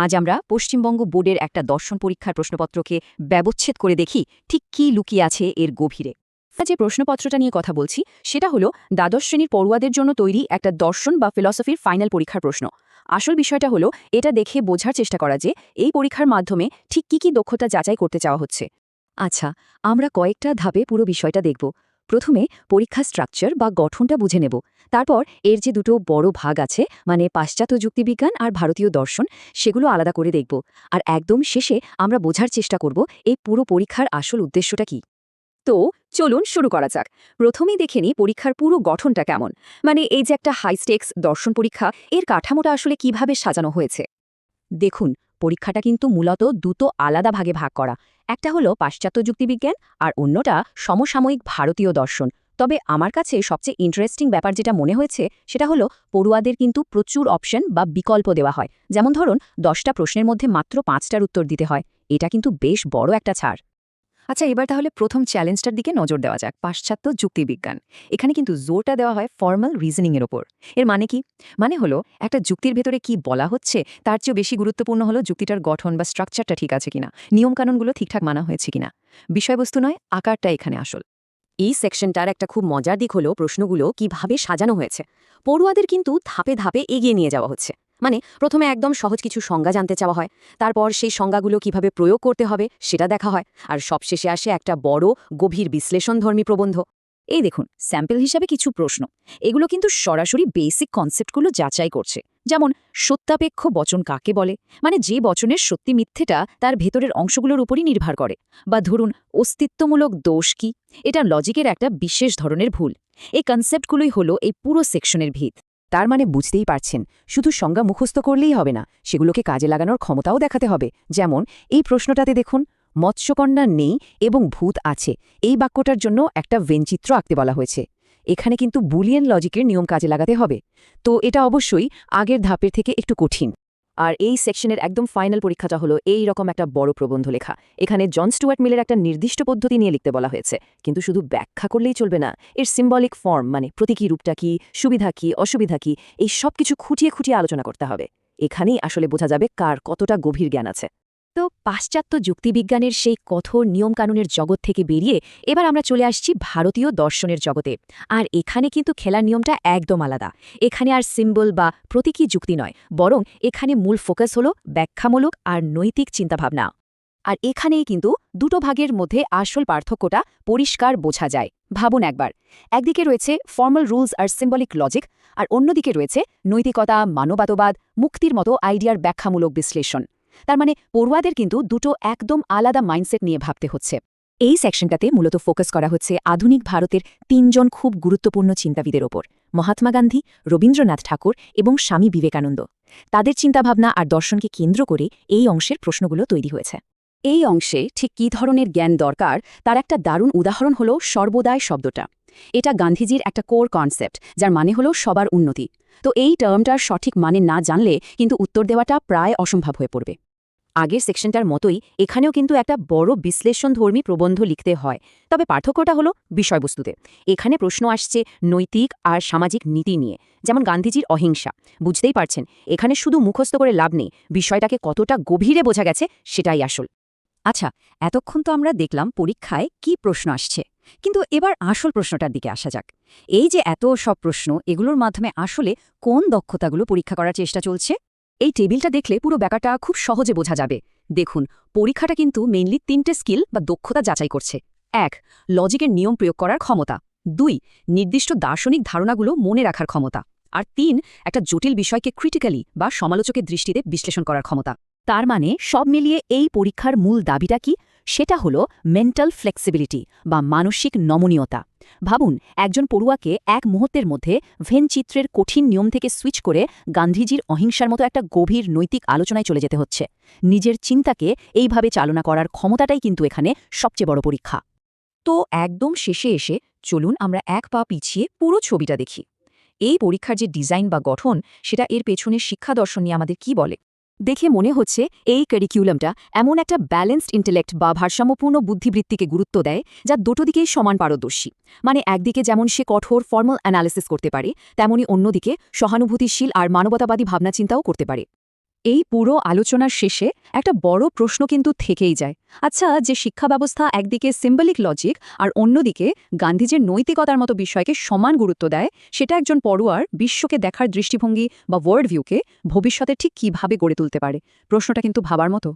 আজ আমরা পশ্চিমবঙ্গ বোর্ডের একটা দর্শন পরীক্ষার প্রশ্নপত্রকে ব্যবচ্ছেদ করে দেখি ঠিক কী লুকিয়ে আছে এর গভীরে। যে প্রশ্নপত্রটা নিয়ে কথা বলছি সেটা হলো দ্বাদশ শ্রেণীর পড়ুয়াদের জন্য তৈরি একটা দর্শন বা ফিলসফির ফাইনাল পরীক্ষার প্রশ্ন। আসল বিষয়টা হলো এটা দেখে বোঝার চেষ্টা করা যে এই পরীক্ষার মাধ্যমে ঠিক কী দক্ষতা যাচাই করতে চাওয়া হচ্ছে। আচ্ছা, আমরা কয়েকটা ধাপে পুরো বিষয়টা দেখব। প্রথমে পরীক্ষা স্ট্রাকচার বা গঠনটা বুঝে নেব। তারপর এর যে দুটো বড় ভাগ আছে, মানে পাশ্চাত্য যুক্তিবিজ্ঞান আর ভারতীয় দর্শন, সেগুলো আলাদা করে দেখব। আর একদম শেষে আমরা বোঝার চেষ্টা করব এই পুরো পরীক্ষার আসল উদ্দেশ্যটা কী। তো চলুন শুরু করা যাক। প্রথমেই দেখে নিই পরীক্ষার পুরো গঠনটা কেমন, মানে এই যে একটা হাইস্টেক্স দর্শন পরীক্ষা, এর কাঠামোটা আসলে কিভাবে সাজানো হয়েছে। দেখুন, পরীক্ষাটা কিন্তু মূলত দুটো আলাদা ভাগে ভাগ করা। একটা হলো পাশ্চাত্য যুক্তিবিজ্ঞান আর অন্যটা সমসাময়িক ভারতীয় দর্শন। তবে আমার কাছে সবচেয়ে ইন্টারেস্টিং ব্যাপার যেটা মনে হয়েছে সেটা হলো পড়ুয়াদের কিন্তু প্রচুর অপশন বা বিকল্প দেওয়া হয়। যেমন ধরুন 10টা প্রশ্নের মধ্যে মাত্র 5টার উত্তর দিতে হয়। এটা কিন্তু বেশ বড় একটা ছাড়। আচ্ছা, এবার তাহলে প্রথম চ্যালেঞ্জটার দিকে নজর দেওয়া যাক, পাশ্চাত্য যুক্তিবিজ্ঞান। এখানে কিন্তু জোরটা দেওয়া হয় ফর্মাল রিজনিংয়ের ওপর। এর মানে কি? মানে হলো একটা যুক্তির ভেতরে কি বলা হচ্ছে তার চেয়েও বেশি গুরুত্বপূর্ণ হলো যুক্তিটার গঠন বা স্ট্রাকচারটা ঠিক আছে কিনা, নিয়মকানুনগুলো ঠিকঠাক মানা হয়েছে কিনা। বিষয়বস্তু নয়, আকারটা এখানে আসল। এই সেকশনটার একটা খুব মজার দিক হলো প্রশ্নগুলো কিভাবে সাজানো হয়েছে। পড়ুয়াদের কিন্তু ধাপে ধাপে এগিয়ে নিয়ে যাওয়া হচ্ছে। মানে প্রথমে একদম সহজ কিছু সংজ্ঞা জানতে চাওয়া হয়, তারপর সেই সংজ্ঞাগুলো কিভাবে প্রয়োগ করতে হবে সেটা দেখা হয়, আর সবশেষে আসে একটা বড় গভীর বিশ্লেষণধর্মী প্রবন্ধ। এই দেখুন, স্যাম্পল হিসাবে কিছু প্রশ্ন। এগুলো কিন্তু সরাসরি বেসিক কনসেপ্টগুলো যাচাই করছে। যেমন সত্যাপেক্ষ বচন কাকে বলে, মানে যে বচনের সত্যি মিথ্যেটা তার ভেতরের অংশগুলোর উপরই নির্ভর করে। বা ধরুন অস্তিত্বমূলক দোষ কি, এটা লজিকের একটা বিশেষ ধরনের ভুল। এই কনসেপ্টগুলোই হলো এই পুরো সেকশনের ভিত। তার মানে বুঝতেই পারছেন, শুধু সংজ্ঞা মুখস্থ করলেই হবে না, সেগুলোকে কাজে লাগানোর ক্ষমতাও দেখাতে হবে। যেমন এই প্রশ্নটাতে দেখুন, মৎস্যকন্যা নেই এবং ভূত আছে, এই বাক্যটার জন্য একটা ভেনচিত্র আঁকতে বলা হয়েছে। এখানে কিন্তু বুলিয়ান লজিকের নিয়ম কাজে লাগাতে হবে। তো এটা অবশ্যই আগের ধাপের থেকে একটু কঠিন। আর এই সেকশনের একদম ফাইনাল পরীক্ষাটা হলো এই রকম একটা বড় প্রবন্ধ লেখা। এখানে জন স্টুয়ার্ট মিলের একটা নির্দিষ্ট পদ্ধতি নিয়ে লিখতে বলা হয়েছে, কিন্তু শুধু ব্যাখ্যা করলেই চলবে না। এর সিম্বলিক ফর্ম, মানে প্রতীকী রূপটা কি, সুবিধা কি, অসুবিধা কি, এই সব কিছু খুঁটিয়ে খুঁটিয়ে আলোচনা করতে হবে। এখানেই আসলে বোঝা যাবে কার কতটা গভীর জ্ঞান আছে। তো পাশ্চাত্য যুক্তিবিজ্ঞানের সেই কঠোর নিয়মকানুনের জগৎ থেকে বেরিয়ে এবার আমরা চলে আসছি ভারতীয় দর্শনের জগতে। আর এখানে কিন্তু খেলার নিয়মটা একদম আলাদা। এখানে আর সিম্বল বা প্রতীকী যুক্তি নয়, বরং এখানে মূল ফোকাস হলো ব্যাখ্যামূলক আর নৈতিক চিন্তাভাবনা। আর এখানেই কিন্তু দুটো ভাগের মধ্যে আসল পার্থক্যটা পরিষ্কার বোঝা যায়। ভাবুন একবার, একদিকে রয়েছে ফর্মাল রুলস আর সিম্বলিক লজিক, আর অন্যদিকে রয়েছে নৈতিকতা, মানবতাবাদ, মুক্তির মতো আইডিয়ার ব্যাখ্যামূলক বিশ্লেষণ। তার মানে পড়ুয়াদের কিন্তু দুটো একদম আলাদা মাইন্ডসেট নিয়ে ভাবতে হচ্ছে। এই সেকশনটাতে মূলত ফোকাস করা হচ্ছে আধুনিক ভারতের 3জন খুব গুরুত্বপূর্ণ চিন্তাবিদের ওপর, মহাত্মা গান্ধী, রবীন্দ্রনাথ ঠাকুর এবং স্বামী বিবেকানন্দ। তাদের চিন্তাভাবনা আর দর্শনকে কেন্দ্র করে এই অংশের প্রশ্নগুলো তৈরি হয়েছে। এই অংশে ঠিক কী ধরনের জ্ঞান দরকার তার একটা দারুণ উদাহরণ হল সর্বদায় শব্দটা। এটা গান্ধীজির একটা কোর কনসেপ্ট, যার মানে হলো সবার উন্নতি। তো এই টার্মটার সঠিক মানে না জানলে কিন্তু উত্তর দেওয়াটা প্রায় অসম্ভব হয়ে পড়বে। আগের সেকশনটার মতোই এখানেও কিন্তু একটা বড় বিশ্লেষণধর্মী প্রবন্ধ লিখতে হয়। তবে পার্থক্যটা হলো বিষয়বস্তুতে। এখানে প্রশ্ন আসছে নৈতিক আর সামাজিক নীতি নিয়ে, যেমন গান্ধীজির অহিংসা। বুঝতেই পারছেন, এখানে শুধু মুখস্থ করে লাভ নেই, বিষয়টাকে কতটা গভীরে বোঝা গেছে সেটাই আসল। আচ্ছা, এতক্ষণ তো আমরা দেখলাম পরীক্ষায় কি প্রশ্ন আসছে, কিন্তু এবার আসল প্রশ্নটার দিকে আসা যাক। এই যে এত সব প্রশ্ন, এগুলোর মাধ্যমে আসলে কোন দক্ষতাগুলো পরীক্ষা করার চেষ্টা চলছে? এই টেবিলটা দেখলে পুরো ব্যাপারটা খুব সহজে বোঝা যাবে। দেখুন, পরীক্ষাটা কিন্তু মেইনলি 3টে স্কিল বা দক্ষতা যাচাই করছে। 1. লজিকের নিয়ম প্রয়োগ করার ক্ষমতা। 2. নির্দিষ্ট দার্শনিক ধারণাগুলো মনে রাখার ক্ষমতা। আর 3. একটা জটিল বিষয়কে ক্রিটিক্যালি বা সমালোচকের দৃষ্টিতে বিশ্লেষণ করার ক্ষমতা। তার মানে সব মিলিয়ে এই পরীক্ষার মূল দাবিটা কি? সেটা হলো মেন্টাল ফ্লেক্সিবিলিটি বা মানসিক নমনীয়তা। ভাবুন, একজন পড়ুয়াকে এক মুহূর্তের মধ্যে ভেনচিত্রের কঠিন নিয়ম থেকে সুইচ করে গান্ধীজির অহিংসার মতো একটা গভীর নৈতিক আলোচনায় চলে যেতে হচ্ছে। নিজের চিন্তাকে এইভাবে চালনা করার ক্ষমতাটাই কিন্তু এখানে সবচেয়ে বড় পরীক্ষা। তো একদম শেষে এসে চলুন আমরা এক পা পিছিয়ে পুরো ছবিটা দেখি। এই পরীক্ষার যে ডিজাইন বা গঠন, সেটা এর পেছনের শিক্ষা দর্শন নিয়ে আমাদের কি বলে। দেখে মনে হচ্ছে এই কারিকুলামটা এমন একটা ব্যালেন্সড ইন্টেলেক্ট বা ভারসাম্যপূর্ণ বুদ্ধিবৃত্তিকে গুরুত্ব দেয়, যা দুটো দিকেই সমান পারদর্শী। মানে একদিকে যেমন সে কঠোর ফর্মাল অ্যানালিসিস করতে পারে, তেমনি অন্যদিকে সহানুভূতিশীল আর মানবতাবাদী ভাবনাচিন্তাও করতে পারে। এই পুরো আলোচনার শেষে একটা বড় প্রশ্ন কিন্তু থেকেই যায়। আচ্ছা, যে শিক্ষা ব্যবস্থা একদিকে সিম্বলিক লজিক আর অন্যদিকে গান্ধীজির নৈতিকতার মতো বিষয়কে সমান গুরুত্ব দেয়, সেটা একজন পড়ুয়ার বিশ্বকে দেখার দৃষ্টিভঙ্গি বা ওয়ার্ল্ড ভিউকে ভবিষ্যতে ঠিক কিভাবে গড়ে তুলতে পারে? প্রশ্নটা কিন্তু ভাবার মতো।